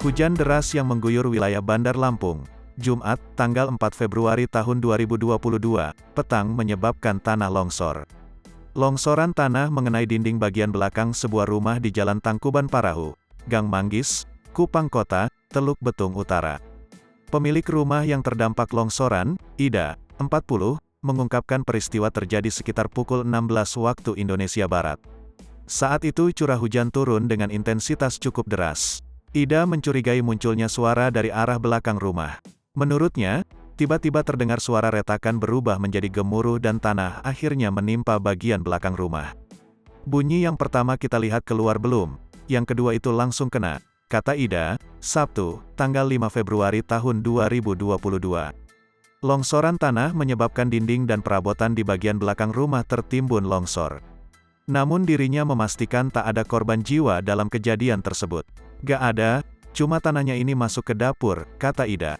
Hujan deras yang mengguyur wilayah Bandar Lampung, Jumat, tanggal 4 Februari tahun 2022, petang menyebabkan tanah longsor. Longsoran tanah mengenai dinding bagian belakang sebuah rumah di Jalan Tangkuban Parahu, Gang Manggis, Kupang Kota, Teluk Betung Utara. Pemilik rumah yang terdampak longsoran, Ida, 40, mengungkapkan peristiwa terjadi sekitar pukul 16 waktu Indonesia Barat. Saat itu curah hujan turun dengan intensitas cukup deras. Ida mencurigai munculnya suara dari arah belakang rumah. Menurutnya, tiba-tiba terdengar suara retakan berubah menjadi gemuruh dan tanah akhirnya menimpa bagian belakang rumah. Bunyi yang pertama kita lihat keluar belum, yang kedua itu langsung kena, kata Ida, Sabtu, tanggal 5 Februari tahun 2022. Longsoran tanah menyebabkan dinding dan perabotan di bagian belakang rumah tertimbun longsor. Namun dirinya memastikan tak ada korban jiwa dalam kejadian tersebut. Gak ada, cuma tanahnya ini masuk ke dapur, kata Ida.